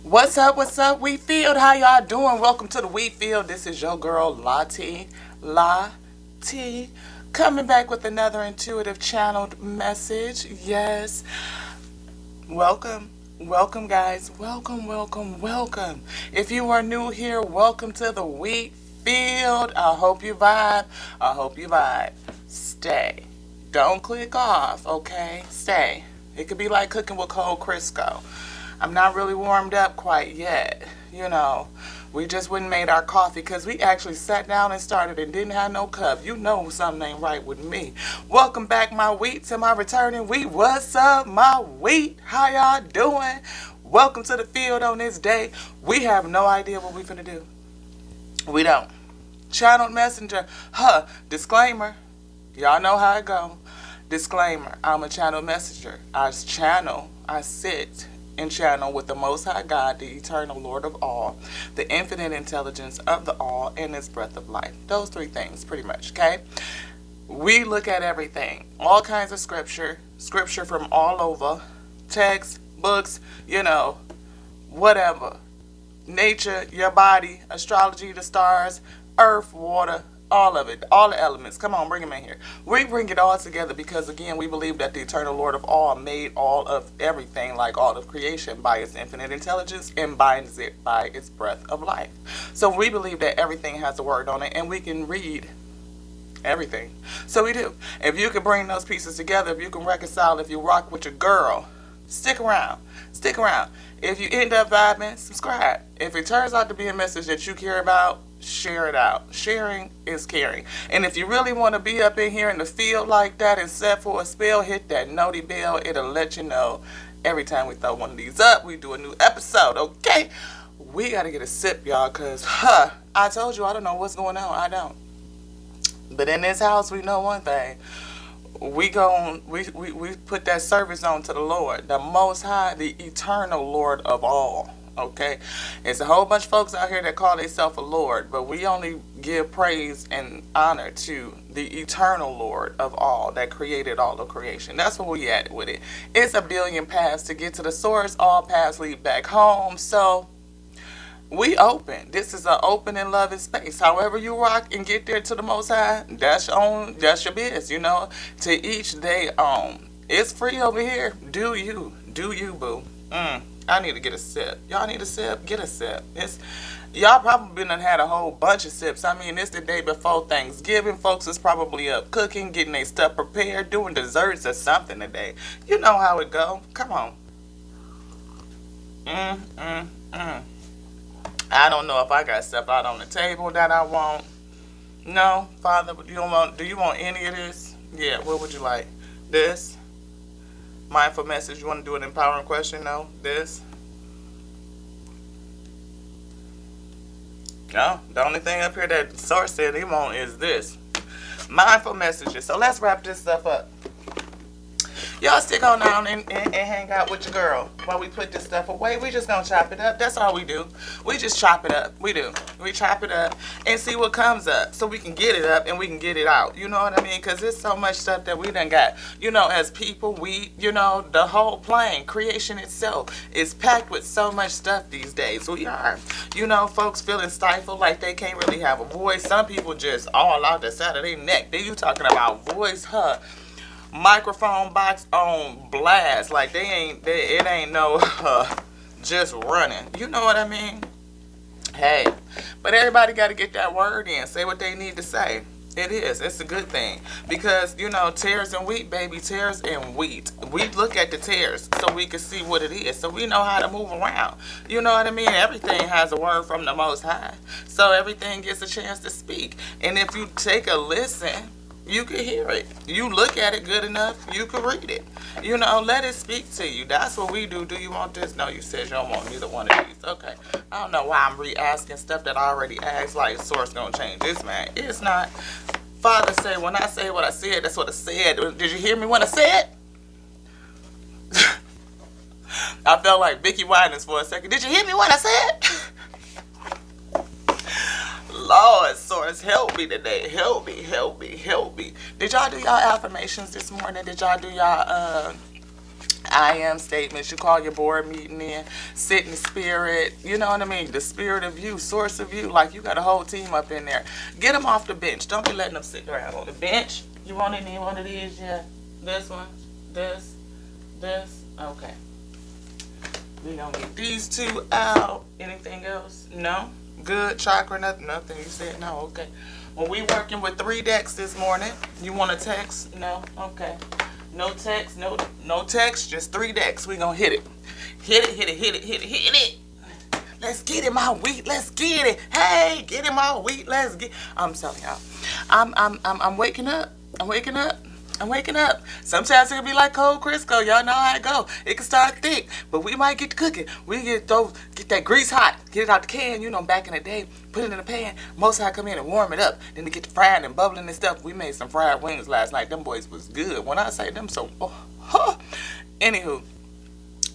What's up, Wheatfield? How y'all doing? Welcome to the Wheatfield. This is your girl, La T, coming back with another intuitive channeled message. Yes, welcome, guys. Welcome. If you are new here, welcome to the Wheatfield. I hope you vibe. Stay. Don't click off, okay? Stay. It could be like cooking with cold Crisco. I'm not really warmed up quite yet. You know, we just went and made our coffee because we actually sat down and started and didn't have no cup. You know something ain't right with me. Welcome back, my wheat, to my returning wheat. What's up, my wheat? How y'all doing? Welcome to the field on this day. We have no idea what we finna do. We don't. Channeled messenger. Disclaimer. Y'all know how it go. Disclaimer. I'm a channel messenger. I sit and channel with the Most High God, the eternal Lord of all, the infinite intelligence of the all, and His breath of life. Those three things, pretty much, okay? We look at everything. All kinds of scripture from all over, texts, books, whatever. Nature, your body, astrology, the stars, earth, water, all of it, all the elements. Come on, bring them in here. We bring it all together because, again, we believe that the eternal Lord of all made all of everything, like all of creation, by its infinite intelligence and binds it by its breath of life. So we believe that everything has a word on it and we can read everything. So we do. If you can bring those pieces together, if you can reconcile, if you rock with your girl, stick around. If you end up vibing, subscribe. If it turns out to be a message that you care about, share it out. Sharing is caring. And if you really want to be up in here in the field like that and set for a spell, hit that noti bell. It'll let you know every time we throw one of these up, we do a new episode, okay? We got to get a sip, y'all, because, I told you I don't know what's going on. I don't. But in this house, we know one thing. We put that service on to the Lord, the Most High, the eternal Lord of all. Okay, it's a whole bunch of folks out here that call themselves a Lord, but we only give praise and honor to the eternal Lord of all that created all of creation. That's where we at with it. It's a billion paths to get to the source. All paths lead back home. So we open. This is an open and loving space. However you rock and get there to the Most High, that's your biz. To each their own. It's free over here. Do you, boo? I need to get a sip. Y'all need a sip? Get a sip. Y'all probably done had a whole bunch of sips. I mean, it's the day before Thanksgiving. Folks is probably up cooking, getting their stuff prepared, doing desserts or something today. You know how it go. Come on. I don't know if I got stuff out on the table that I want. No, Father, do you want any of this? Yeah, what would you like? This? Mindful message, you want to do an empowering question? No? This? No, the only thing up here that Source said he want is this. Mindful messages. So let's wrap this stuff up. Y'all stick on down and hang out with your girl while we put this stuff away. We just gonna chop it up. That's all we do. We just chop it up. We do. We chop it up and see what comes up so we can get it up and we can get it out. You know what I mean? Because there's so much stuff that we done got. As people, the whole plane, creation itself is packed with so much stuff these days. We are. Folks feeling stifled like they can't really have a voice. Some people just all out the side of their neck. Then you talking about voice, microphone box on blast, like it ain't no just running. You know what I mean? Hey, but everybody got to get that word in, say what they need to say. It's a good thing because tares and wheat, baby, tares and wheat. We look at the tares so we can see what it is, so we know how to move around. You know what I mean? Everything has a word from the Most High, so everything gets a chance to speak. And if you take a listen, you can hear it. You look at it good enough, you can read it. Let it speak to you. That's what we do. Do you want this? No, you said you don't want neither one of these. Okay. I don't know why I'm re-asking stuff that I already asked, like Source gonna change this, man. It's not. Father said, when I say what I said, that's what I said. Did you hear me when I said? I felt like Vicky Winans for a second. Did you hear me when I said? Lord, Source, help me today. Help me. Did y'all do y'all affirmations this morning? Did y'all do y'all I am statements. You call your board meeting in, sit in the spirit. You know what I mean? The spirit of you, source of you. Like you got a whole team up in there. Get them off the bench. Don't be letting them sit around on the bench. You want any one of these? Yeah. This one. This. Okay. We gonna get these two out. Anything else? No. Good. Chakra. Nothing. You said no. Okay. Well, we working with 3 decks this morning. You want to text? No. Okay. No text. No text. Just 3 decks. We gonna hit it. Hit it. Let's get him all wheat. Let's get it. Hey, get him all wheat. Let's get. I'm telling y'all. I'm waking up. I'm waking up. Sometimes it can be like cold Crisco. Y'all know how it go. It can start thick, but we might get to cooking. We get that grease hot. Get it out the can. You know, back in the day, put it in the pan. Most high come in and warm it up. Then to get to frying and bubbling and stuff. We made some fried wings last night. Them boys was good. When I say them, so anywho,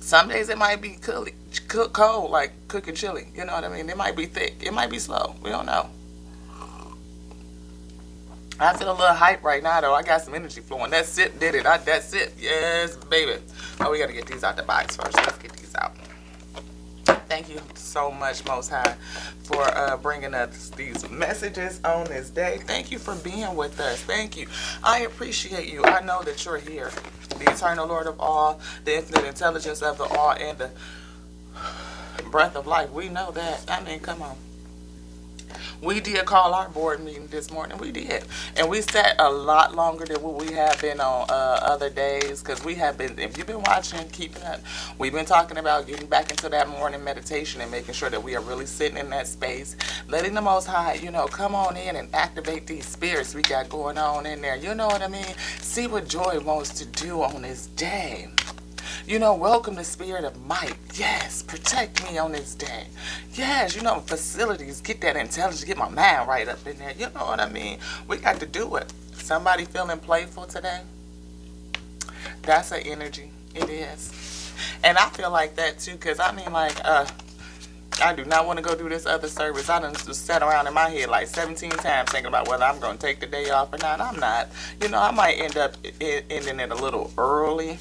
some days it might be cold, like cooking chili. You know what I mean? It might be thick. It might be slow. We don't know. I feel a little hype right now, though. I got some energy flowing. That sip did it. That sip. Yes, baby. Oh, we got to get these out the box first. Let's get these out. Thank you so much, Most High, for bringing us these messages on this day. Thank you for being with us. Thank you. I appreciate you. I know that you're here. The eternal Lord of all, the infinite intelligence of the all, and the breath of life. We know that. I mean, come on. We did call our board meeting this morning. We did. And we sat a lot longer than what we have been on other days, because we have been, if you've been watching, keeping up, we've been talking about getting back into that morning meditation and making sure that we are really sitting in that space, letting the Most High, you know, come on in and activate these spirits we got going on in there. You know what I mean? See what Joy wants to do on this day. You know, welcome the spirit of might. Yes, protect me on this day. Yes, you know, facilities, get that intelligence, get my mind right up in there. You know what I mean? We got to do it. Somebody feeling playful today? That's an energy. It is. And I feel like that too, because I mean, like, I do not want to go do this other service. I done just sat around in my head like 17 times thinking about whether I'm going to take the day off or not. I'm not. You know, I might end up ending it a little early.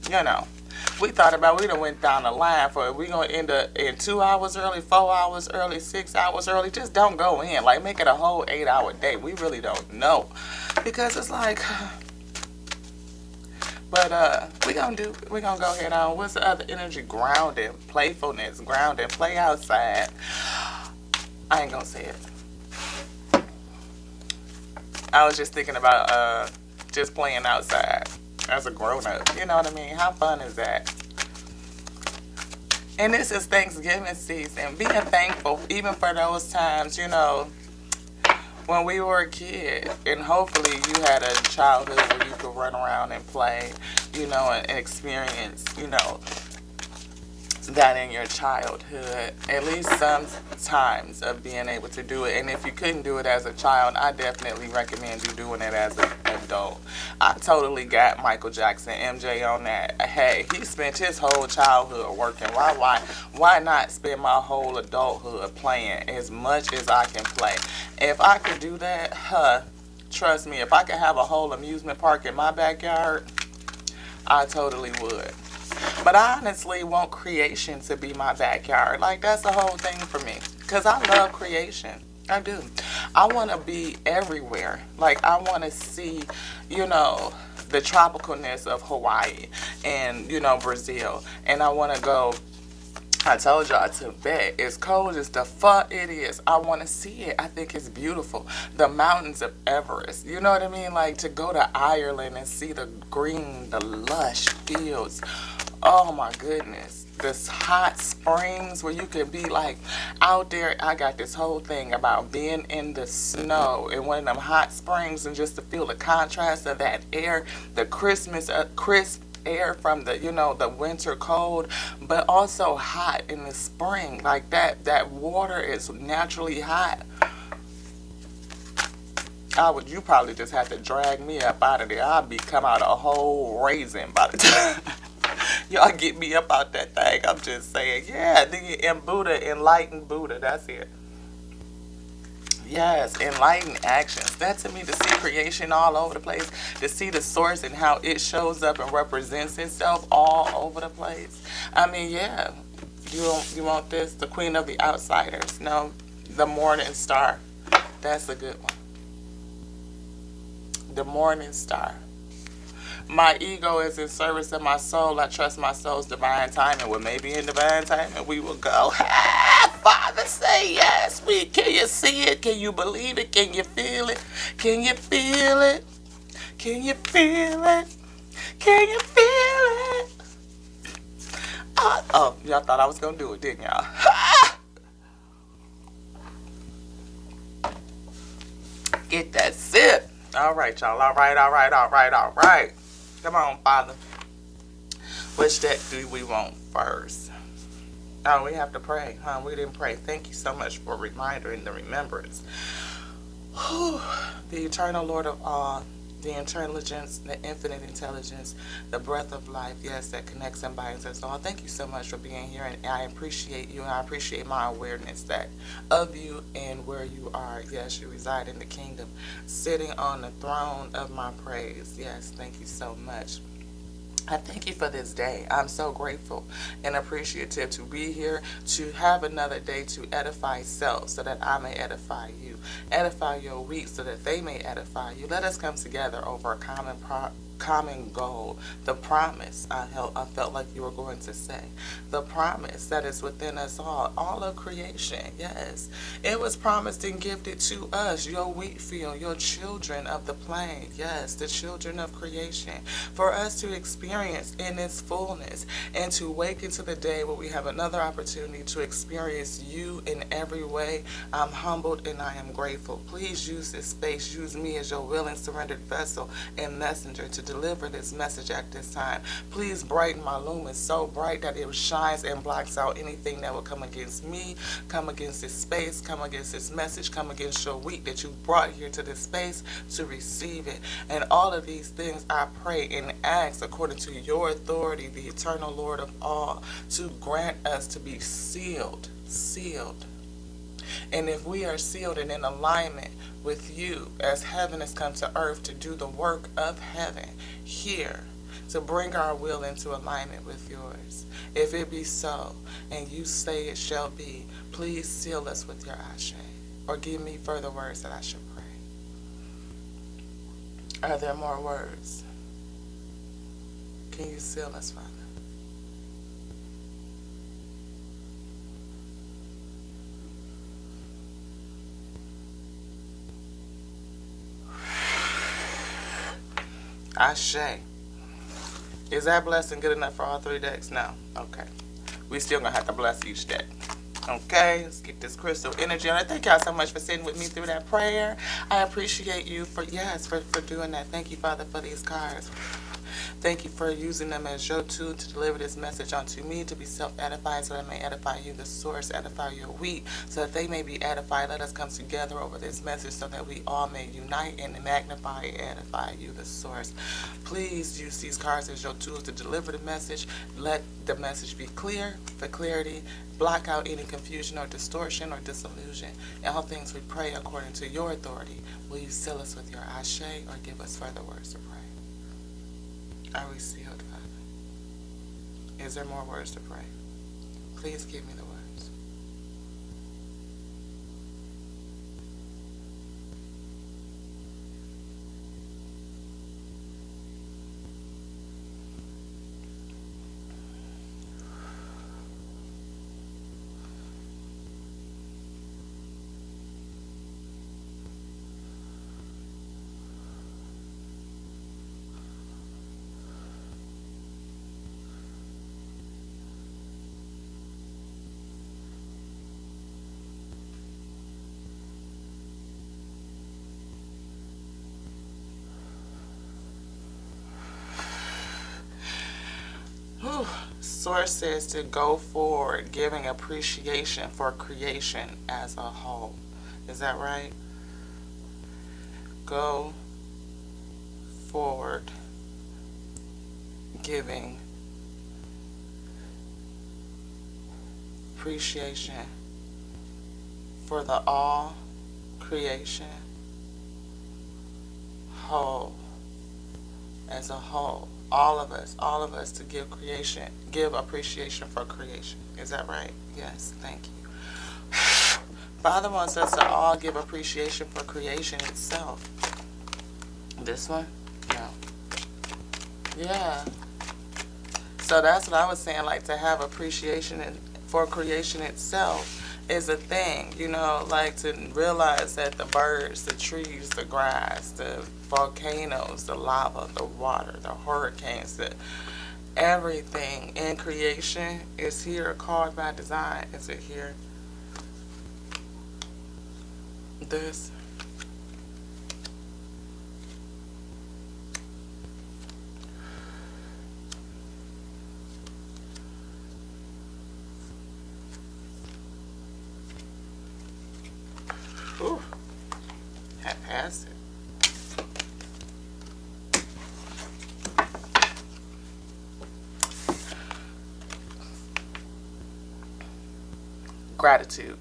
You know, we thought about, we done went down the line for it. We gonna end up in 2 hours early, 4 hours early, 6 hours early. Just don't go in. Like, make it a whole 8-hour day. We really don't know, because it's like, but we gonna go ahead on. What's the other energy? Grounding, playfulness, grounding, play outside. I ain't gonna say it. I was just thinking about just playing outside as a grown-up. You know what I mean? How fun is that? And this is Thanksgiving season. Being thankful even for those times, you know, when we were a kid, and hopefully you had a childhood where you could run around and play, you know, and experience, you know, that in your childhood, at least some times of being able to do it. And if you couldn't do it as a child, I definitely recommend you doing it as an adult. I totally got Michael Jackson, MJ on that. Hey, he spent his whole childhood working. Why not spend my whole adulthood playing as much as I can play? If I could do that, trust me, if I could have a whole amusement park in my backyard, I totally would. But I honestly want creation to be my backyard. Like, that's the whole thing for me. Because I love creation. I do. I want to be everywhere. Like, I want to see, you know, the tropicalness of Hawaii and, you know, Brazil. And I want to go, I told y'all, Tibet. As cold as the fuck it is, I want to see it. I think it's beautiful. The mountains of Everest. You know what I mean? Like, to go to Ireland and see the green, the lush fields. Oh my goodness. This hot springs where you can be like out there. I got this whole thing about being in the snow in one of them hot springs, and just to feel the contrast of that air, the crisp air from the, you know, the winter cold, but also hot in the spring. Like that water is naturally hot. You probably just have to drag me up out of there. I'll come out a whole raisin by the time y'all get me up out that thing. I'm just saying, yeah, the Buddha, enlightened Buddha, that's it. Yes, enlightened actions. That to me, to see creation all over the place, to see the source and how it shows up and represents itself all over the place. I mean, yeah, you want this, the queen of the outsiders. No, the morning star. That's a good one. The morning star. My ego is in service of my soul. I trust my soul's divine timing. Well, maybe in divine timing we will go. Father, say yes. Can you see it? Can you believe it? Can you feel it? Can you feel it? Can you feel it? Can you feel it? Oh, y'all thought I was gonna do it, didn't y'all? Get that sip. All right, y'all. All right, all right, all right, all right. Come on, Father. Which deck do we want first? Oh, we have to pray, huh? We didn't pray. Thank you so much for a reminder and the remembrance. Whew. The eternal Lord of all, the intelligence, the infinite intelligence, the breath of life, yes, that connects and binds us all. Thank you so much for being here, and I appreciate you, and I appreciate my awareness that of you and where you are. Yes, you reside in the kingdom, sitting on the throne of my praise. Yes, thank you so much. I thank you for this day. I'm so grateful and appreciative to be here, to have another day to edify self so that I may edify you. Edify your weak so that they may edify you. Let us come together over a common goal. The promise, I felt like you were going to say. The promise that is within us all of creation. Yes, it was promised and gifted to us, your wheat field, your children of the plain. Yes, the children of creation, for us to experience in its fullness and to wake into the day where we have another opportunity to experience you in every way. I'm humbled and I am grateful. Please use this space. Use me as your willing, surrendered vessel and messenger to deliver this message at this time. Please brighten my lumen so bright that it shines and blocks out anything that will come against me, come against this space, come against this message, come against your wheat that you brought here to this space to receive it. And all of these things I pray and ask according to your authority, the eternal Lord of all, to grant us to be sealed. And if we are sealed and in alignment with you as heaven has come to earth to do the work of heaven here, to bring our will into alignment with yours. If it be so, and you say it shall be, please seal us with your ashe, or give me further words that I should pray. Are there more words? Can you seal us, Father? Ashe. Is that blessing good enough for all three decks? No. Okay. We still gonna have to bless each deck. Okay, let's get this crystal energy on it. Thank y'all so much for sitting with me through that prayer. I appreciate you for doing that. Thank you, Father, for these cards. Thank you for using them as your tool to deliver this message unto me, to be self-edified so that I may edify you, the source, edify your wheat, so that they may be edified. Let us come together over this message so that we all may unite and magnify and edify you, the source. Please use these cards as your tools to deliver the message. Let the message be clear, for clarity. Block out any confusion or distortion or disillusion. In all things we pray according to your authority. Will you seal us with your ashe or give us further words to pray? Are we sealed, Father? Is there more words to pray? Please give me the words. Whew. Source says to go forward, giving appreciation for creation as a whole. Is that right? Go forward, giving appreciation for the all creation whole, as a whole. All of us to give appreciation for creation. Is that right? Yes, thank you. Father wants us to all give appreciation for creation itself. This one? No. Yeah. So that's what I was saying, like to have appreciation for creation itself is a thing, you know, like to realize that the birds, the trees, the grass, the volcanoes, the lava, the water, the hurricanes, everything in creation is here called by design. Is it here? This. Ooh, I passed it. Gratitude.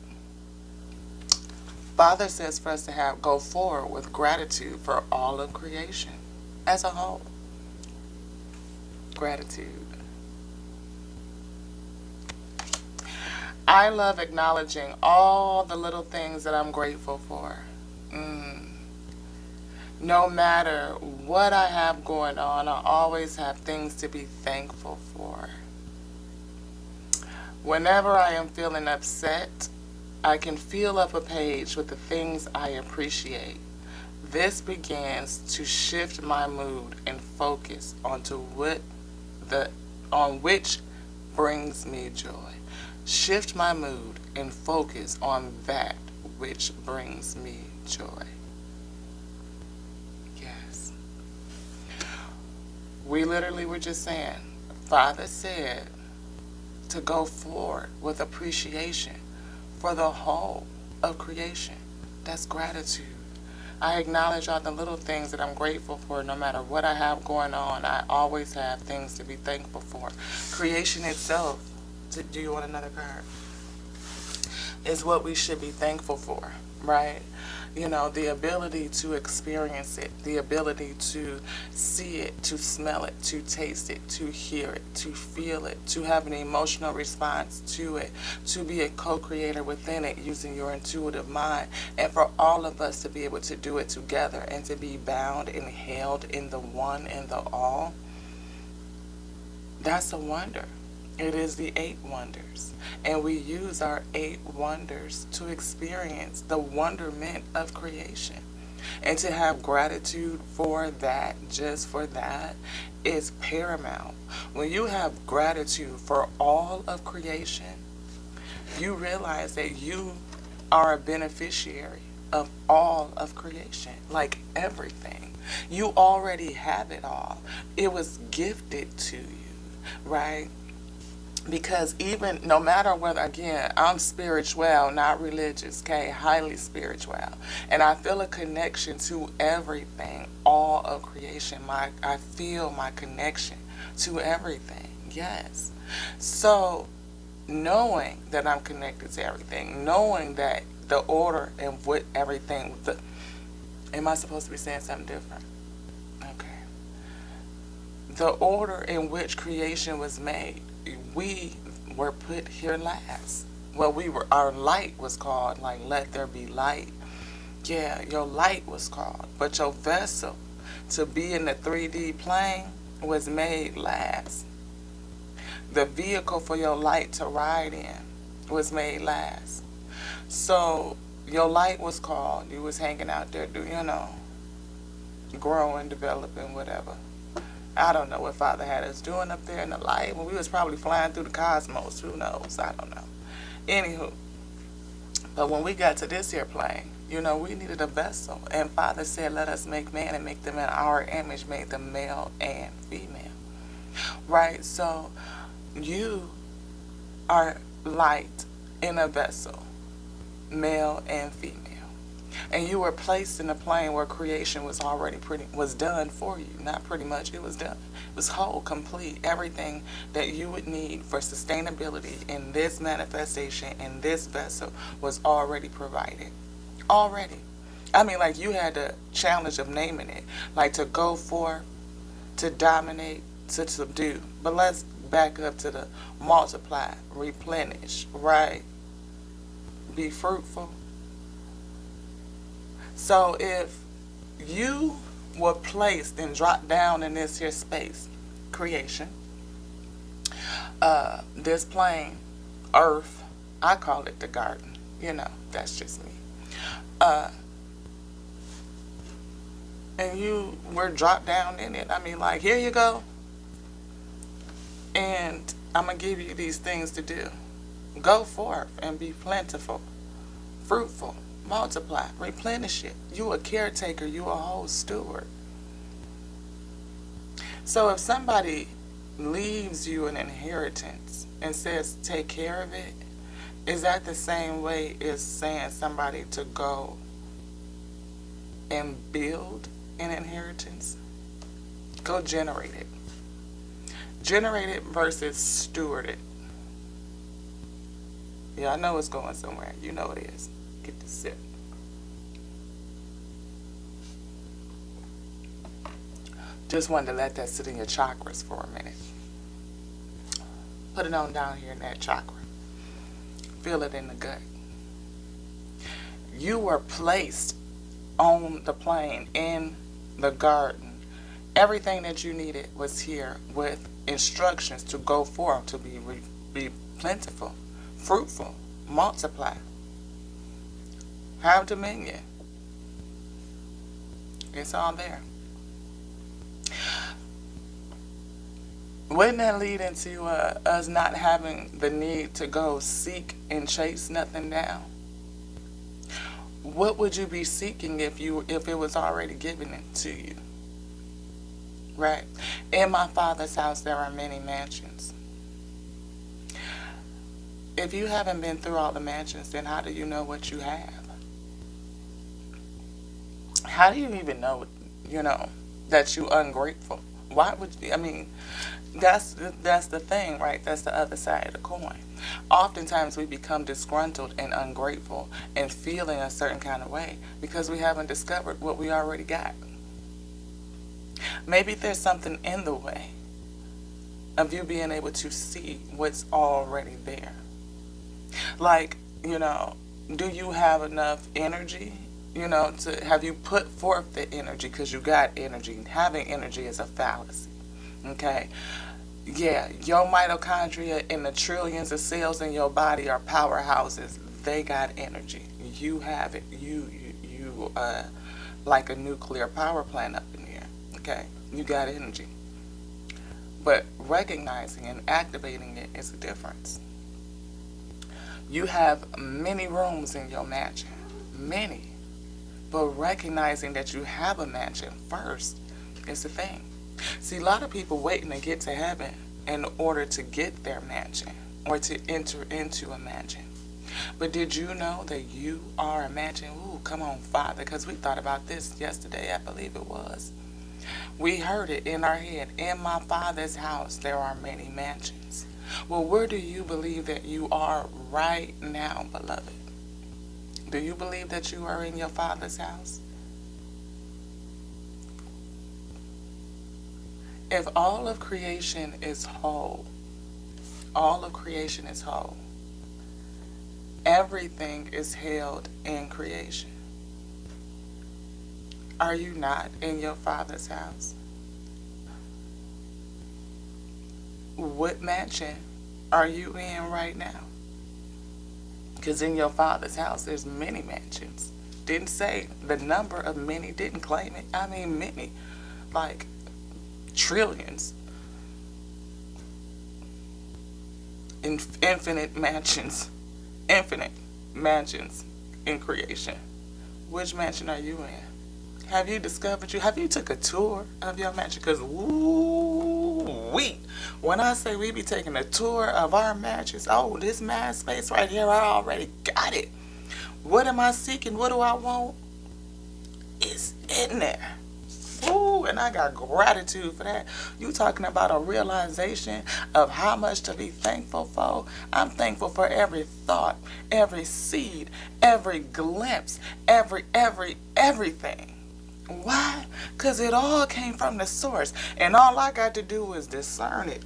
Father says for us to go forward with gratitude for all of creation as a whole. Gratitude. I love acknowledging all the little things that I'm grateful for. No matter what I have going on, I always have things to be thankful for. Whenever I am feeling upset, I can fill up a page with the things I appreciate. This begins to shift my mood and focus on which brings me joy. Shift my mood and focus on that which brings me joy. Yes. We literally were just saying, Father said to go forward with appreciation for the whole of creation. That's gratitude. I acknowledge all the little things that I'm grateful for. No matter what I have going on, I always have things to be thankful for. Creation itself, do you want another card? Is what we should be thankful for, right? You know, the ability to experience it, the ability to see it, to smell it, to taste it, to hear it, to feel it, to have an emotional response to it, to be a co-creator within it using your intuitive mind, and for all of us to be able to do it together and to be bound and held in the one and the all. That's a wonder. It is the 8 wonders. And we use our 8 wonders to experience the wonderment of creation. And to have gratitude for that, just for that, is paramount. When you have gratitude for all of creation, you realize that you are a beneficiary of all of creation, like everything. You already have it all. It was gifted to you, right? Because even, no matter whether, again, I'm spiritual, not religious, okay, highly spiritual. And I feel a connection to everything, all of creation. I feel my connection to everything, yes. So, knowing that I'm connected to everything, knowing that the order and what everything, am I supposed to be saying something different? Okay. The order in which creation was made, we were put here last. Well, our light was called, like, let there be light. Yeah, your light was called. But your vessel to be in the 3D plane was made last. The vehicle for your light to ride in was made last. So your light was called. You was hanging out there, growing, developing, whatever. I don't know what Father had us doing up there in the light. When we was probably flying through the cosmos. Who knows? I don't know. Anywho. But when we got to this here plane, we needed a vessel. And Father said, let us make man and make them in our image, make them male and female. Right? So you are light in a vessel, male and female. And you were placed in a plane where creation was already was done for you. Not pretty much, it was done. It was whole, complete. Everything that you would need for sustainability in this manifestation, in this vessel, was already provided. Already. I mean, like, you had the challenge of naming it. Like, to go for, to dominate, to subdue. But let's back up to the multiply, replenish, right? Be fruitful. So if you were placed and dropped down in this here space, creation, this plane, earth, I call it the garden. You know, that's just me. And you were dropped down in it. I mean, like, here you go. And I'm going to give you these things to do. Go forth and be plentiful, fruitful, multiply, replenish it. You a caretaker. You a whole steward. So if somebody leaves you an inheritance and says, take care of it, is that the same way as saying somebody to go and build an inheritance? Go generate it. Generate it versus steward it. Yeah, I know it's going somewhere. You know it is. Get the sip. Just wanted to let that sit in your chakras for a minute. Put it on down here in that chakra. Feel it in the gut. You were placed on the plane, in the garden. Everything that you needed was here with instructions to go forth, to be plentiful, fruitful, multiply, have dominion. It's all there. Wouldn't that lead into us not having the need to go seek and chase nothing down? What would you be seeking if it was already given it to you? Right? In my Father's house there are many mansions. If you haven't been through all the mansions, then how do you know what you have? How do you even know, that you're ungrateful? Why would you, I mean, that's the thing, right? That's the other side of the coin. Oftentimes we become disgruntled and ungrateful and feeling a certain kind of way because we haven't discovered what we already got. Maybe there's something in the way of you being able to see what's already there. Like, do you have enough energy, to have you put forth the energy because you got energy? Having energy is a fallacy, okay? Yeah, your mitochondria and the trillions of cells in your body are powerhouses. They got energy. You have it. You like a nuclear power plant up in here, okay? You got energy. But recognizing and activating it is a difference. You have many rooms in your mansion, many. But recognizing that you have a mansion first is the thing. See, a lot of people waiting to get to heaven in order to get their mansion or to enter into a mansion. But did you know that you are a mansion? Ooh, come on, Father, because we thought about this yesterday, I believe it was. We heard it in our head. In my Father's house, there are many mansions. Well, where do you believe that you are right now, beloved? Do you believe that you are in your Father's house? If all of creation is whole, everything is held in creation. Are you not in your Father's house? What mansion are you in right now? Because in your Father's house, there's many mansions. Didn't say the number of many, didn't claim it. I mean many, like trillions. Infinite mansions in creation. Which mansion are you in? Have you discovered have you took a tour of your mansion? Because when I say we be taking a tour of our mansions, this man space right here, I already got it. What am I seeking? What do I want? It's in there. Ooh, and I got gratitude for that. You talking about a realization of how much to be thankful for. I'm thankful for every thought, every seed, every glimpse, everything. Why? Because it all came from the source. And all I got to do is discern it.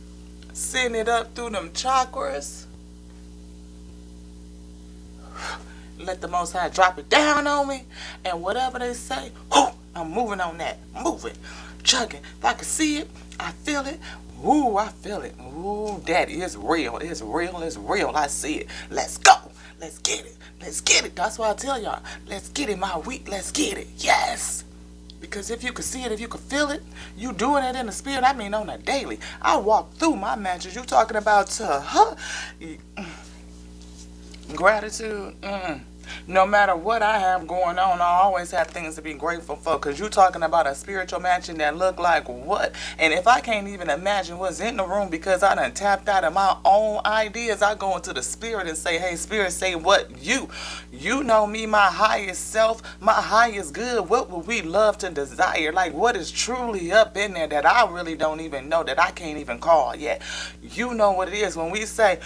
Send it up through them chakras. Let the Most High drop it down on me. And whatever they say, whoo, I'm moving on that. Moving. Chugging. If I can see it, I feel it. Ooh, I feel it. Ooh, that is real. It's real. It's real. I see it. Let's go. Let's get it. Let's get it. That's why I tell y'all. Let's get it, my week. Let's get it. Yes. Because if you could see it, if you could feel it, you doing it in the spirit. I mean on a daily. I walk through my matches. You talking about gratitude. No matter what I have going on, I always have things to be grateful for. Because you're talking about a spiritual mansion that look like what? And if I can't even imagine what's in the room because I done tapped out of my own ideas, I go into the spirit and say, hey, spirit, say what you know me, my highest self, my highest good. What would we love to desire? Like what is truly up in there that I really don't even know, that I can't even call yet? You know what it is when we say,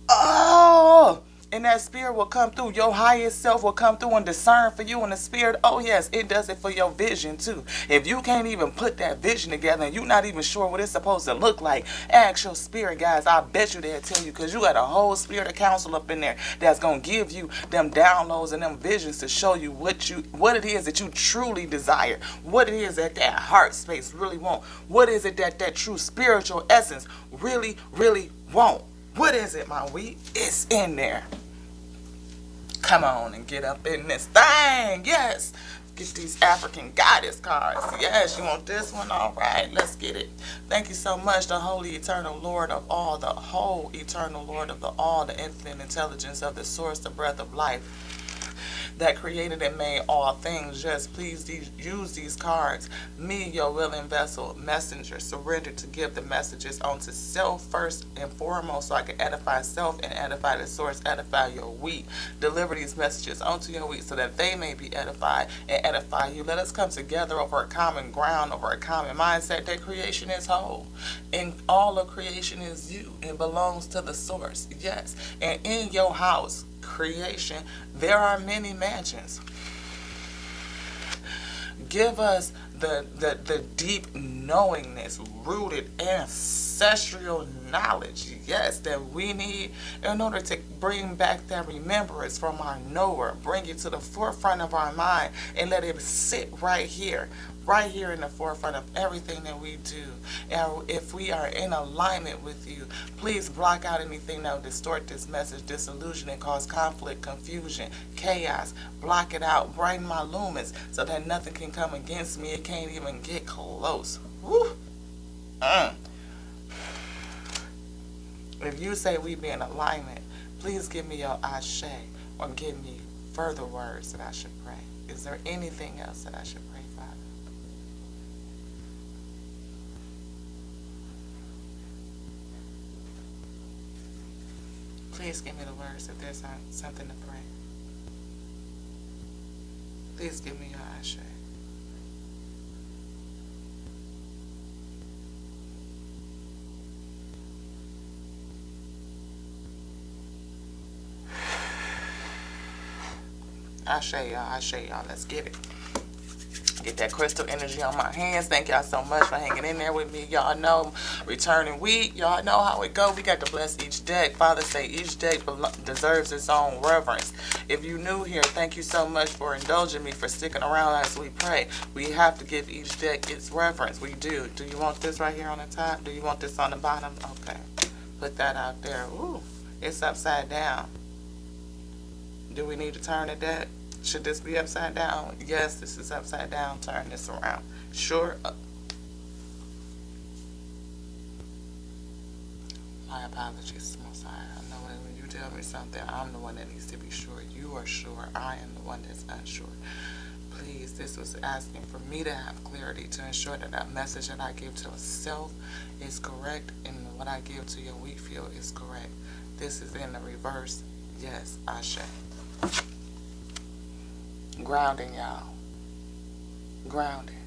oh, and that spirit will come through. Your highest self will come through and discern for you in the spirit. Oh, yes, it does it for your vision, too. If you can't even put that vision together and you're not even sure what it's supposed to look like, ask your spirit, guys. I bet you they'll tell you because you got a whole spirit of counsel up in there that's going to give you them downloads and them visions to show you what it is that you truly desire, what it is that heart space really want, what is it that true spiritual essence really, really want. What is it, my wheat? It's in there. Come on and get up in this thing. Yes. Get these African goddess cards. Yes, you want this one? All right, let's get it. Thank you so much, the Holy Eternal Lord of all, the whole Eternal Lord of the all, the infinite intelligence of the source, the breath of life that created and made all things. Just please use these cards. Me, your willing vessel, messenger, surrender to give the messages onto self first and foremost so I can edify self and edify the source, edify your wheat. Deliver these messages onto your wheat so that they may be edified and edify you. Let us come together over a common ground, over a common mindset that creation is whole. And all of creation is you. It belongs to the source. Yes. And in your house, creation, there are many mansions. Give us the deep knowingness, rooted ancestral knowledge, yes, that we need in order to bring back that remembrance from our knower, bring it to the forefront of our mind and let it sit right here in the forefront of everything that we do. And if we are in alignment with you, please block out anything that will distort this message, disillusion, and cause conflict, confusion, chaos. Block it out. Brighten my lumens so that nothing can come against me. It can't even get close. Woo. If you say we be in alignment, please give me your ashe or give me further words that I should pray. Is there anything else that I should pray, Father? Please give me the words if there's something to pray. Please give me your ashe. Ashe, y'all. Let's get it. Get that crystal energy on my hands. Thank y'all so much for hanging in there with me. Y'all know, returning week. Y'all know how it go. We got to bless each deck. Father say each deck deserves its own reverence. If you new here, thank you so much for indulging me, for sticking around as we pray. We have to give each deck its reverence. We do. Do you want this right here on the top? Do you want this on the bottom? Okay. Put that out there. Ooh, it's upside down. Do we need to turn the deck? Should this be upside down? Yes, this is upside down. Turn this around. Sure. My apologies, Most High. I know when you tell me something, I'm the one that needs to be sure. You are sure. I am the one that's unsure. Please, this was asking for me to have clarity to ensure that that message that I give to self is correct and what I give to your wheat field is correct. This is in the reverse. Yes, Ashe. Grounding, y'all. Grounding.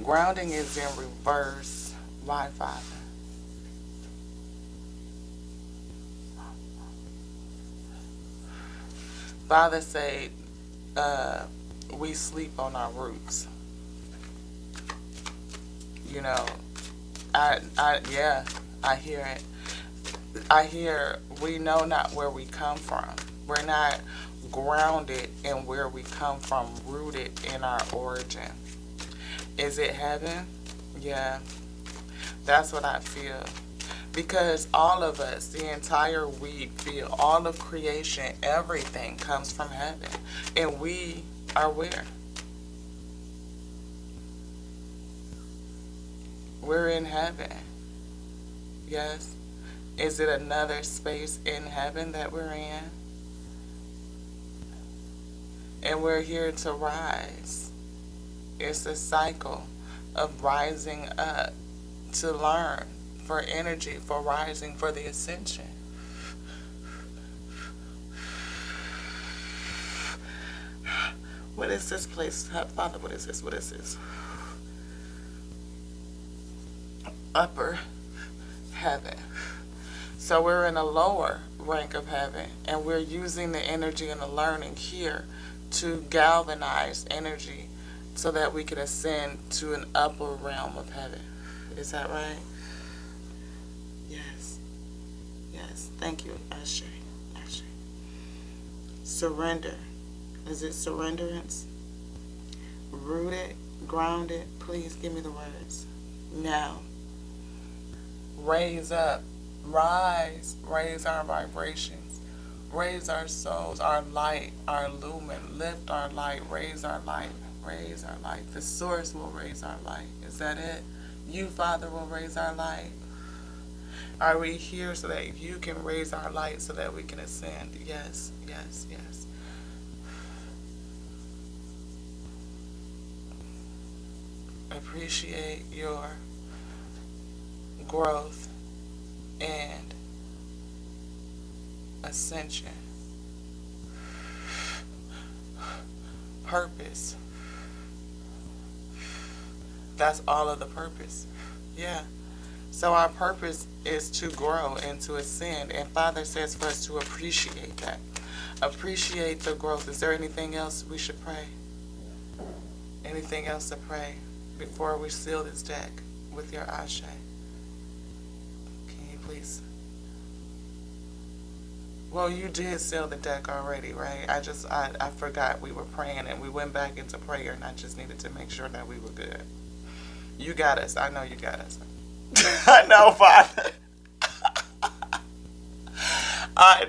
Grounding is in reverse. Why, Father? Father said, we sleep on our roots. You know, yeah, I hear it. I hear we know not where we come from. We're not grounded in where we come from, rooted in our origin. Is it heaven? Yeah, that's what I feel. Because all of us, the entire weed field, all of creation, everything comes from heaven. And we are where? We're in heaven. Yes. Is it another space in heaven that we're in? And we're here to rise. It's a cycle of rising up to learn, for energy, for rising, for the ascension. What is this place? Father, what is this? What is this? Upper heaven. So we're in a lower rank of heaven, and we're using the energy and the learning here to galvanize energy so that we can ascend to an upper realm of heaven. Is that right? Yes. Yes. Thank you, Ashe. Ashe. Surrender. Is it surrenderance? Rooted, grounded. Please give me the words. Now. Raise up. Rise. Raise our vibrations. Raise our souls, our light, our lumen. Lift our light. Raise our light. Raise our light. The source will raise our light. Is that it? You, Father, will raise our light. Are we here so that you can raise our light so that we can ascend? Yes, yes, yes. Appreciate your growth and ascension. Purpose. That's all of the purpose. Yeah. So our purpose is to grow and to ascend. And Father says for us to appreciate that. Appreciate the growth. Is there anything else we should pray? Anything else to pray before we seal this deck with your Ashe? Can you please? Well, you did seal the deck already, right? I forgot we were praying and we went back into prayer and I just needed to make sure that we were good. You got us. I know you got us. I know, Father. I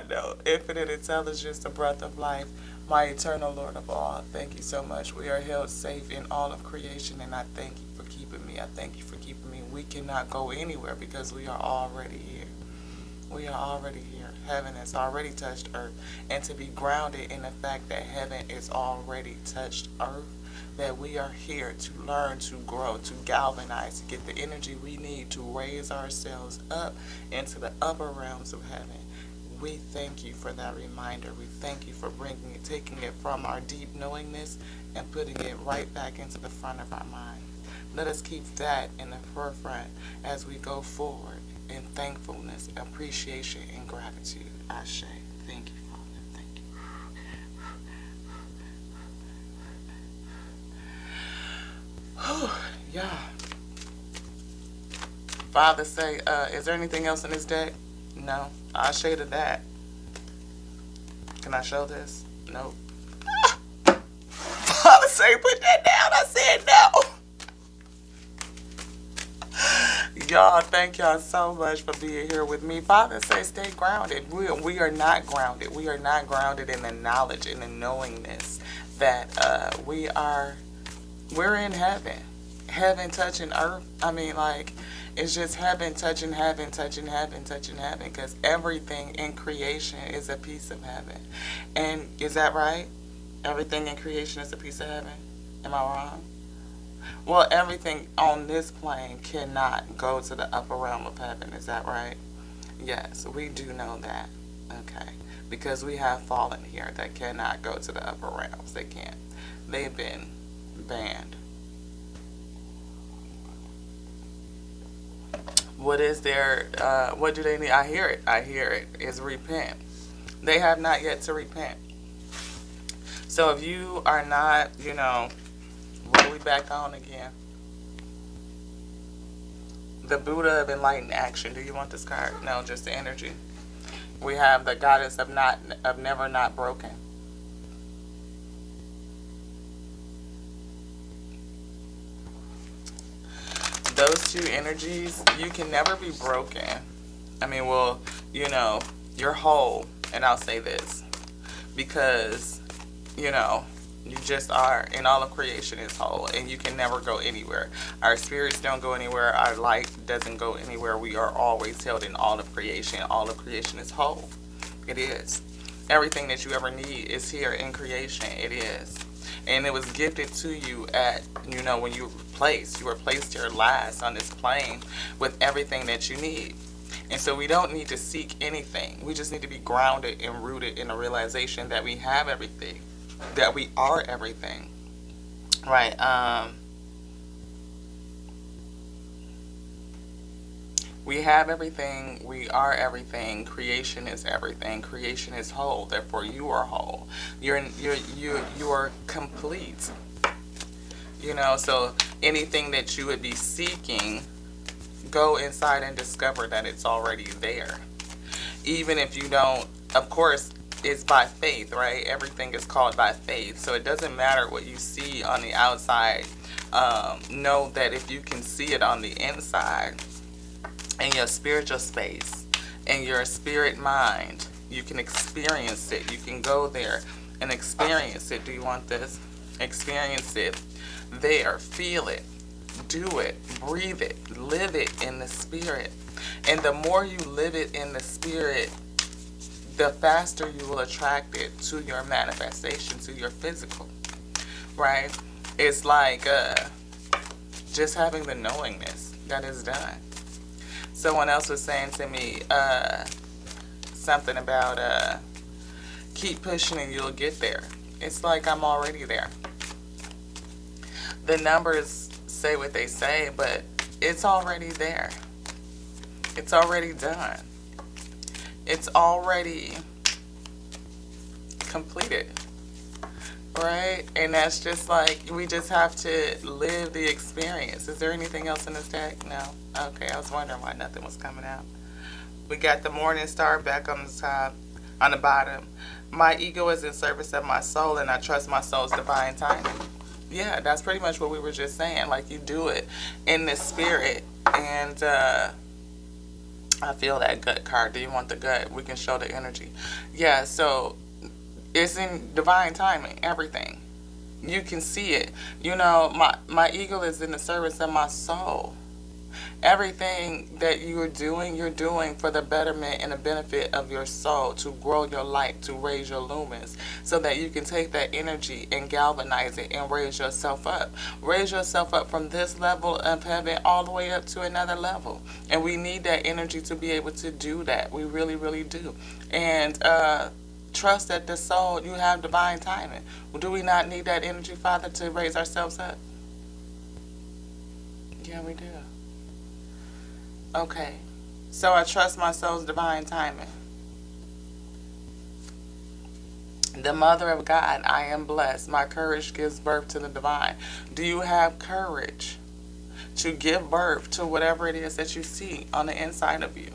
know. Infinite intelligence, the breath of life, my eternal Lord of all. Thank you so much. We are held safe in all of creation, and I thank you for keeping me. I thank you for keeping me. We cannot go anywhere because we are already here. We are already here. Heaven has already touched earth. And to be grounded in the fact that heaven is already touched earth, that we are here to learn, to grow, to galvanize, to get the energy we need to raise ourselves up into the upper realms of heaven. We thank you for that reminder. We thank you for bringing it, taking it from our deep knowingness and putting it right back into the front of our mind. Let us keep that in the forefront as we go forward in thankfulness, appreciation, and gratitude. Ashe. Thank you, Father. Thank you. Whew, yeah. Father say, is there anything else in this deck? No. I shaded that. Can I show this? Nope. Father say, put that down. I said no. Y'all, thank y'all so much for being here with me. Father says stay grounded. We are not grounded. We are not grounded in the knowledge and the knowingness that we're in heaven. Heaven touching earth. I mean, like, it's just heaven touching heaven, touching heaven, touching heaven, because everything in creation is a piece of heaven. And is that right? Everything in creation is a piece of heaven? Am I wrong? Well, everything on this plane cannot go to the upper realm of heaven. Is that right? Yes, we do know that. Okay. Because we have fallen here that cannot go to the upper realms. They can't. They've been banned. What is their, what do they need? I hear it. I hear it. Is repent. They have not yet to repent. So if you are not, really back on again, the Buddha of enlightened action. Do you want this card? No, just the energy. We have the goddess of never not broken. Those two energies, you can never be broken. I mean, well, you're whole. And I'll say this because, you just are, and all of creation is whole, and you can never go anywhere. Our spirits don't go anywhere. Our light doesn't go anywhere. We are always held in all of creation. All of creation is whole. It is. Everything that you ever need is here in creation. It is. And it was gifted to you at, when you were placed here last on this plane with everything that you need. And so we don't need to seek anything. We just need to be grounded and rooted in a realization that we have everything, that we are everything, right? We have everything. We are everything. Creation is everything. Creation is whole. Therefore, you are whole. You are complete. So anything that you would be seeking, go inside and discover that it's already there. Even if you don't, of course, it's by faith, right? Everything is called by faith. So it doesn't matter what you see on the outside. Know that if you can see it on the inside, in your spiritual space, in your spirit mind, you can experience it. You can go there and experience it. Do you want this? Experience it there. Feel it. Do it. Breathe it. Live it in the spirit. And the more you live it in the spirit, the faster you will attract it to your manifestation, to your physical, right? It's like just having the knowingness that is done. Someone else was saying to me something about keep pushing and you'll get there. It's like I'm already there. The numbers say what they say, but it's already there. It's already done. It's already completed, right? And that's just like, we just have to live the experience. Is there anything else in this deck? No? Okay, I was wondering why nothing was coming out. We got the morning star back on the top, on the bottom. My ego is in service of my soul, and I trust my soul's divine timing. Yeah, that's pretty much what we were just saying. Like, you do it in the spirit, and I feel that gut card. Do you want the gut? We can show the energy. Yeah, so it's in divine timing, everything. You can see it. My ego is in the service of my soul. Everything that you're doing for the betterment and the benefit of your soul, to grow your light, to raise your lumens, so that you can take that energy and galvanize it and raise yourself up. Raise yourself up from this level of heaven all the way up to another level. And we need that energy to be able to do that. We really, really do. And trust that the soul, you have divine timing. Do we not need that energy, Father, to raise ourselves up? Yeah, we do. Okay, so I trust my soul's divine timing. The mother of God, I am blessed. My courage gives birth to the divine. Do you have courage to give birth to whatever it is that you see on the inside of you?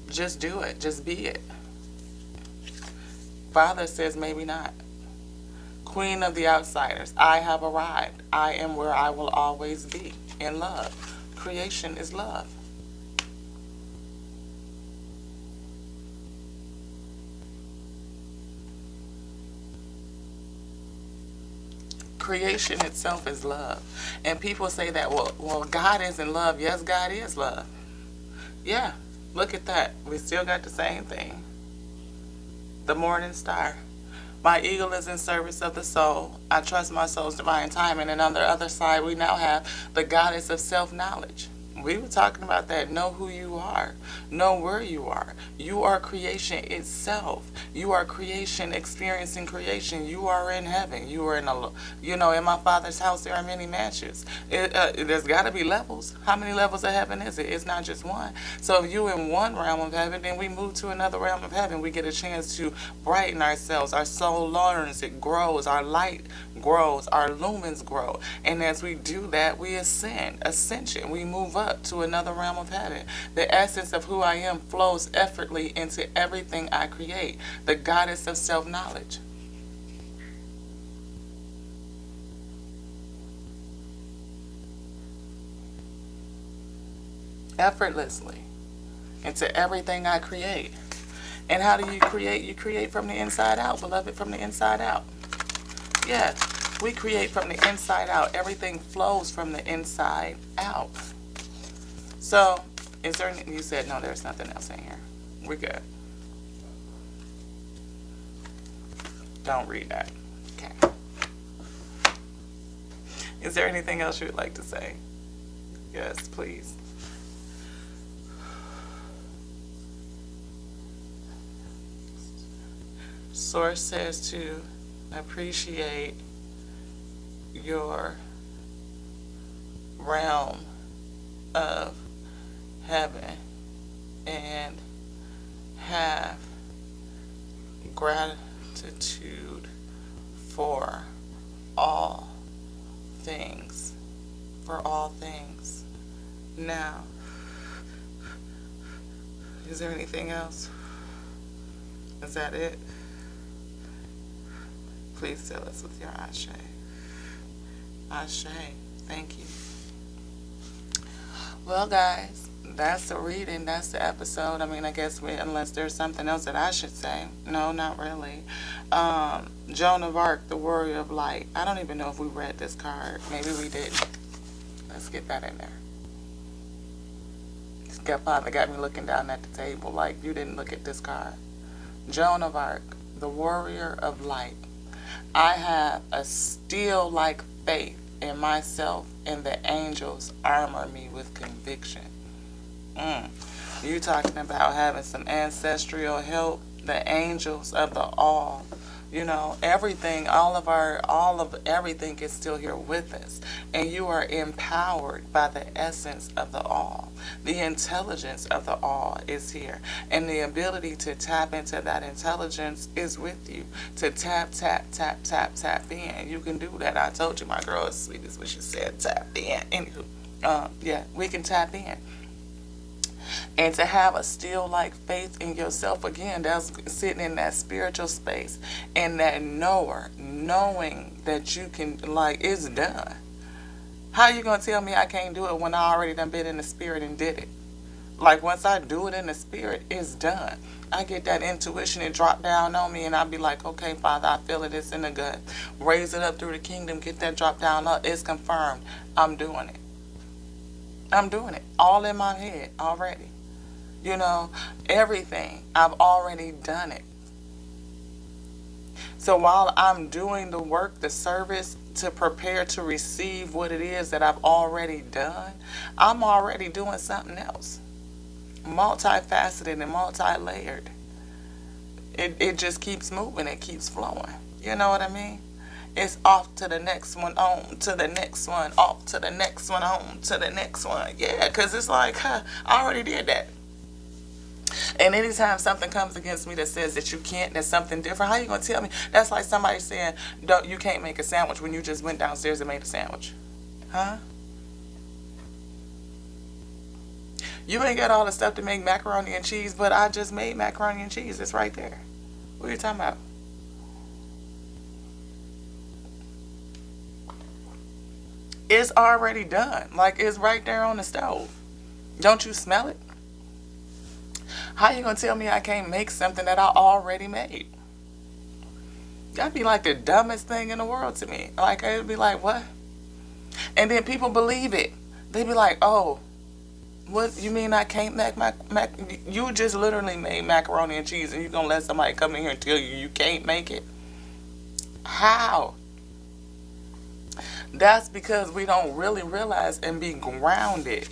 Just do it. Just be it. Father says maybe not. Queen of the outsiders, I have arrived. I am where I will always be, in love. Creation is love. Creation itself is love. And people say that, well, God isn't love. Yes, God is love. Yeah, look at that. We still got the same thing. The morning star. My eagle is in service of the soul. I trust my soul's divine timing. And on the other side, we now have the goddess of self-knowledge. We were talking about that. Know who you are. Know where you are. You are creation itself. You are creation experiencing creation. You are in heaven. You are in in my Father's house there are many mansions. There's got to be levels. How many levels of heaven is it? It's not just one. So if you in one realm of heaven, then we move to another realm of heaven. We get a chance to brighten ourselves. Our soul learns. It grows. Our light grows. Our lumens grow. And as we do that, we ascension. We move up to another realm of heaven. The essence of who I am flows effortlessly into everything I create. The goddess of self-knowledge. Effortlessly into everything I create. And how do you create? You create from the inside out, beloved, from the inside out. Yeah, we create from the inside out. Everything flows from the inside out. So, is there anything you said? No, there's nothing else in here. We're good. Don't read that. Okay. Is there anything else you would like to say? Yes, please. Source says to appreciate your realm of heaven and have gratitude for all things. For all things. Now, is there anything else? Is that it? Please seal us with your Ashe. Ashe. Thank you. Well, guys, that's the reading. That's the episode. I mean, I guess unless there's something else that I should say. No, not really. Joan of Arc, the Warrior of Light. I don't even know if we read this card. Maybe we didn't. Let's get that in there. Godfather got me looking down at the table like you didn't look at this card. Joan of Arc, the Warrior of Light. I have a steel-like faith in myself, and the angels armor me with conviction. You talking about having some ancestral help? The angels of the all. You know, everything, all of everything is still here with us. And you are empowered by the essence of the all. The intelligence of the all is here. And the ability to tap into that intelligence is with you. To tap in. You can do that. I told you my girl is sweet is what she said. Tap in. Anywho, yeah, we can tap in. And to have a still-like faith in yourself, again, that's sitting in that spiritual space. And that knowing that you can, like, it's done. How you going to tell me I can't do it when I already done been in the spirit and did it? Like, once I do it in the spirit, it's done. I get that intuition and drop down on me, and I'll be like, okay, Father, I feel it. It's in the gut. Raise it up through the kingdom. Get that drop down up. It's confirmed. I'm doing it. I'm doing it all in my head already. You know, everything. I've already done it. So while I'm doing the work, the service to prepare to receive what it is that I've already done, I'm already doing something else. Multifaceted and multi-layered. It just keeps moving. It keeps flowing. You know what I mean? It's off to the next one, on to the next one, off to the next one, on to the next one. Yeah, because it's like, I already did that. And anytime something comes against me that says that you can't, that's something different, how you going to tell me? That's like somebody saying, you can't make a sandwich when you just went downstairs and made a sandwich. Huh? You ain't got all the stuff to make macaroni and cheese, but I just made macaroni and cheese. It's right there. What are you talking about? It's already done. Like, it's right there on the stove. Don't you smell it? How you gonna tell me I can't make something that I already made? That'd be like the dumbest thing in the world to me. Like, it'd be like, what? And then people believe it. They'd be like, oh, what, you mean I can't make you just literally made macaroni and cheese and you gonna let somebody come in here and tell you can't make it? How? That's because we don't really realize and be grounded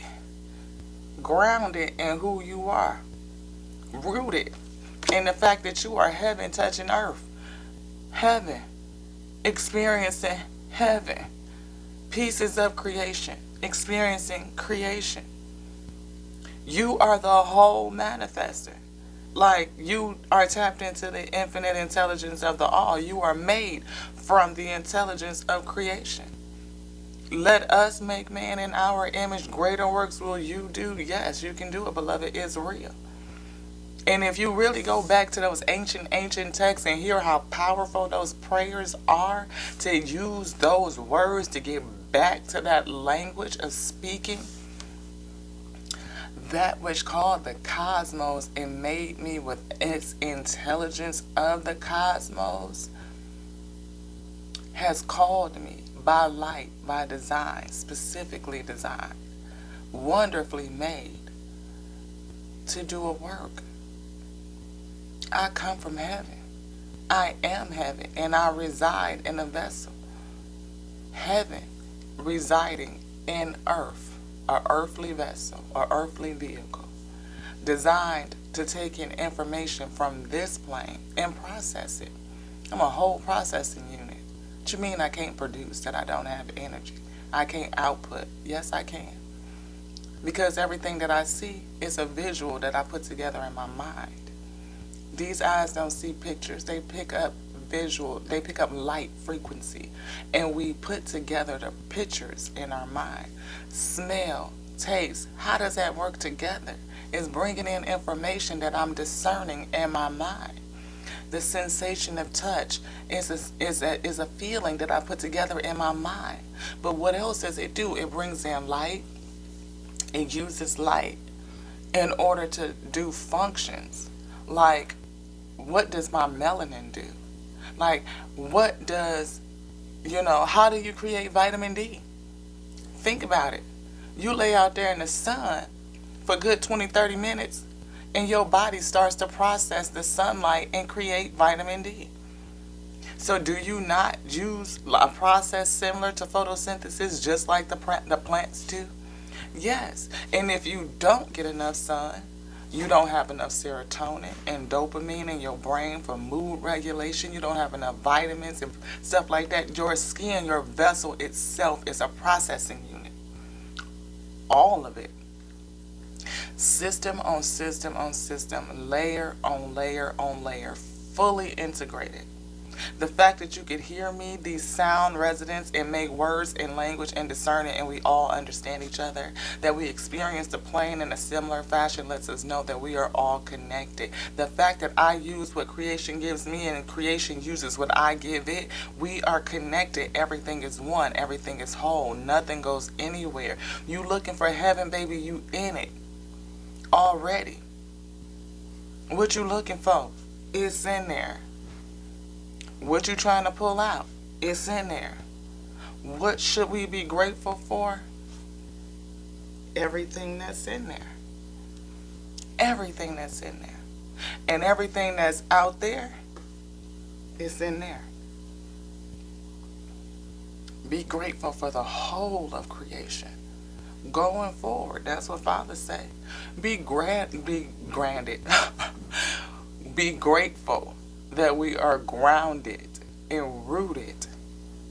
grounded in who you are, rooted in the fact that you are heaven touching earth, heaven, experiencing heaven, pieces of creation, experiencing creation. You are the whole manifester. Like, you are tapped into the infinite intelligence of the all. You are made from the intelligence of creation. Let us make man in our image. Greater works will you do. Yes, you can do it, beloved. It's real. And if you really go back to those ancient texts and hear how powerful those prayers are, to use those words to get back to that language of speaking, that which called the cosmos and made me with its intelligence of the cosmos has called me by light, by design, specifically designed, wonderfully made to do a work. I come from heaven. I am heaven, and I reside in a vessel. Heaven residing in earth, a earthly vessel, a earthly vehicle, designed to take in information from this plane and process it. I'm a whole processing unit. What you mean I can't produce, that I don't have energy? I can't output? Yes, I can. Because everything that I see is a visual that I put together in my mind. These eyes don't see pictures. They pick up visual. They pick up light frequency. And we put together the pictures in our mind. Smell, taste. How does that work together? It's bringing in information that I'm discerning in my mind. The sensation of touch is a feeling that I put together in my mind. But what else does it do? It brings in light. It uses light in order to do functions. Like, what does my melanin do? Like, what does, how do you create vitamin D? Think about it. You lay out there in the sun for a good 20, 30 minutes, and your body starts to process the sunlight and create vitamin D. So do you not use a process similar to photosynthesis just like the plants do? Yes. And if you don't get enough sun, you don't have enough serotonin and dopamine in your brain for mood regulation. You don't have enough vitamins and stuff like that. Your skin, your vessel itself is a processing unit. All of it. System on system on system. Layer on layer on layer. Fully integrated. The fact that you could hear me, these sound resonance, and make words and language and discern it, and we all understand each other, that we experience the plane in a similar fashion lets us know that we are all connected. The fact that I use what creation gives me and creation uses what I give it, we are connected. Everything is one. Everything is whole. Nothing goes anywhere. You looking for heaven, baby, you in it already. What you looking for? It's in there. What you trying to pull out? It's in there. What should we be grateful for? Everything that's in there. Everything that's in there. And everything that's out there is in there. Be grateful for the whole of creation. Going forward, that's what Father say. Be granted. Be grateful that we are grounded and rooted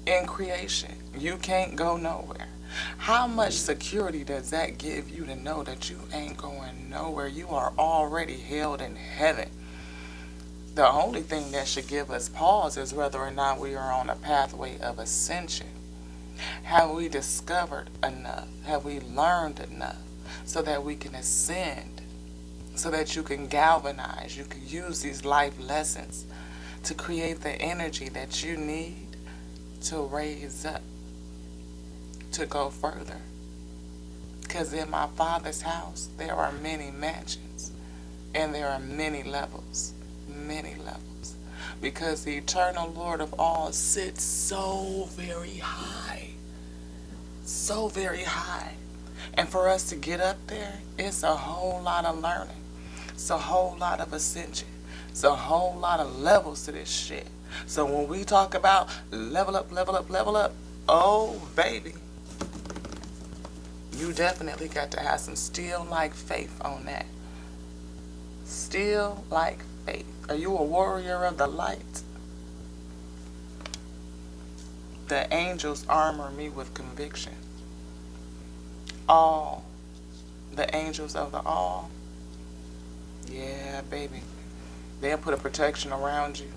in creation. You can't go nowhere. How much security does that give you to know that you ain't going nowhere? You are already held in heaven. The only thing that should give us pause is whether or not we are on a pathway of ascension. Have we discovered enough? Have we learned enough so that we can ascend? So that you can galvanize, you can use these life lessons to create the energy that you need to raise up, to go further. Because in my Father's house, there are many mansions, and there are many levels, because the eternal Lord of all sits so very high, and for us to get up there, it's a whole lot of learning. It's a whole lot of ascension. It's a whole lot of levels to this shit. So when we talk about level up, oh baby, You definitely got to have some still like faith on that. Still like faith. Are you a warrior of the light? The angels armor me with conviction. All. The angels of the all. Yeah, baby. They'll put a protection around you.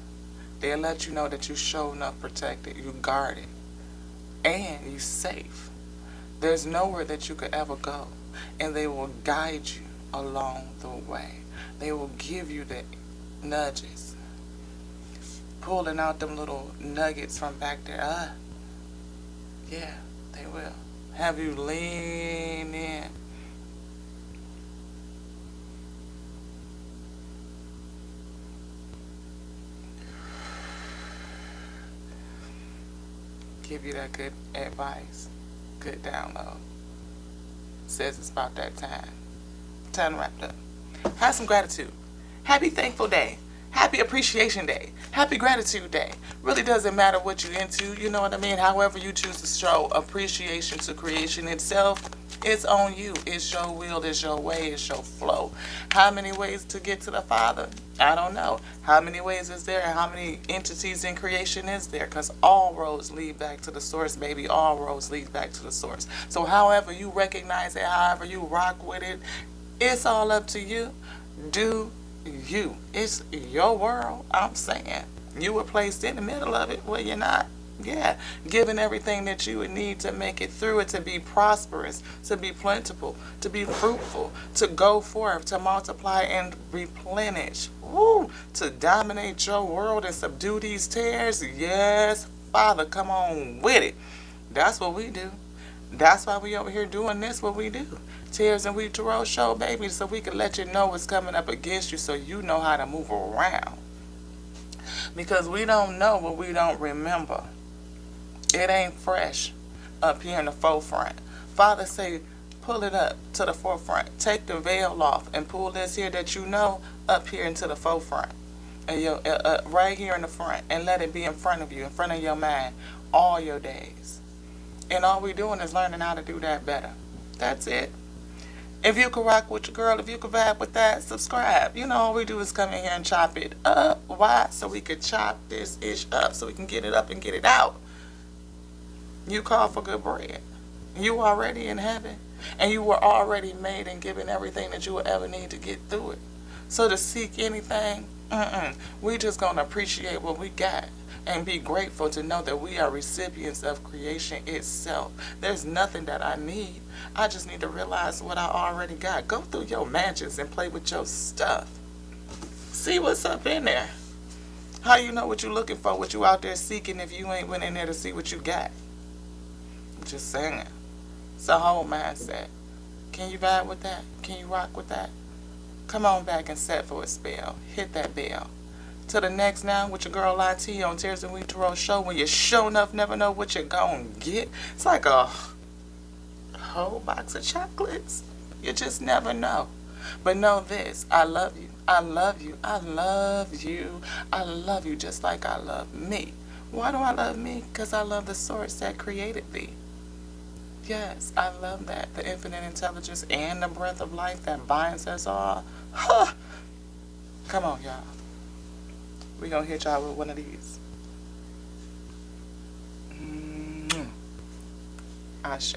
They'll let you know that you sure enough protected. You guarded. And you safe. There's nowhere that you could ever go. And they will guide you along the way. They will give you the nudges. Pulling out them little nuggets from back there. Yeah, they will. Have you lean in. Give you that good advice. Good download. Says it's about that time. Time to wrap it up. Have some gratitude. Happy Thankful Day. Happy Appreciation Day. Happy Gratitude Day. Really doesn't matter what you're into, you know what I mean? However you choose to show appreciation to creation itself, it's on you. It's your will, it's your way, it's your flow. How many ways to get to the Father? I don't know. How many ways is there? How many entities in creation is there? Because all roads lead back to the source, baby. All roads lead back to the source. So however you recognize it, however you rock with it, it's all up to you. Do you. It's your world. I'm saying you were placed in the middle of it. Well, you're not. Yeah, given everything that you would need to make it through it, to be prosperous, to be plentiful, to be fruitful, to go forth, to multiply and replenish. Woo! To dominate your world and subdue these tares. Yes, Father, come on with it. That's what we do. That's why we over here doing this, what we do. Tears and Wheat Tarot Show, baby, so we can let you know what's coming up against you so you know how to move around. Because we don't know what we don't remember. It ain't fresh up here in the forefront. Father say, pull it up to the forefront. Take the veil off and pull this here that you know up here into the forefront. And right here in the front. And let it be in front of you, in front of your mind, all your days. And all we're doing is learning how to do that better. That's it. If you can rock with your girl, if you can vibe with that, subscribe. You know, all we do is come in here and chop it up. Why? So we could chop this ish up, so we can get it up and get it out. You call for good bread. You already in heaven. And you were already made and given everything that you will ever need to get through it. So to seek anything, we just going to appreciate what we got. And be grateful to know that we are recipients of creation itself. There's nothing that I need. I just need to realize what I already got. Go through your mansions and play with your stuff. See what's up in there. How you know what you're looking for, what you out there seeking if you ain't went in there to see what you got? I'm just saying. It's a whole mindset. Can you vibe with that? Can you rock with that? Come on back and set for a spell. Hit that bell. To the next now with your girl IT on Tears and Wheat Tarot Show, when you sure enough never know what you're going to get. It's like a whole box of chocolates. You just never know. But know this, I love you. I love you. I love you. I love you just like I love me. Why do I love me? Because I love the source that created thee. Yes, I love that. The infinite intelligence and the breath of life that binds us all. Huh. Come on, y'all. We're going to hit y'all with one of these. Ashe.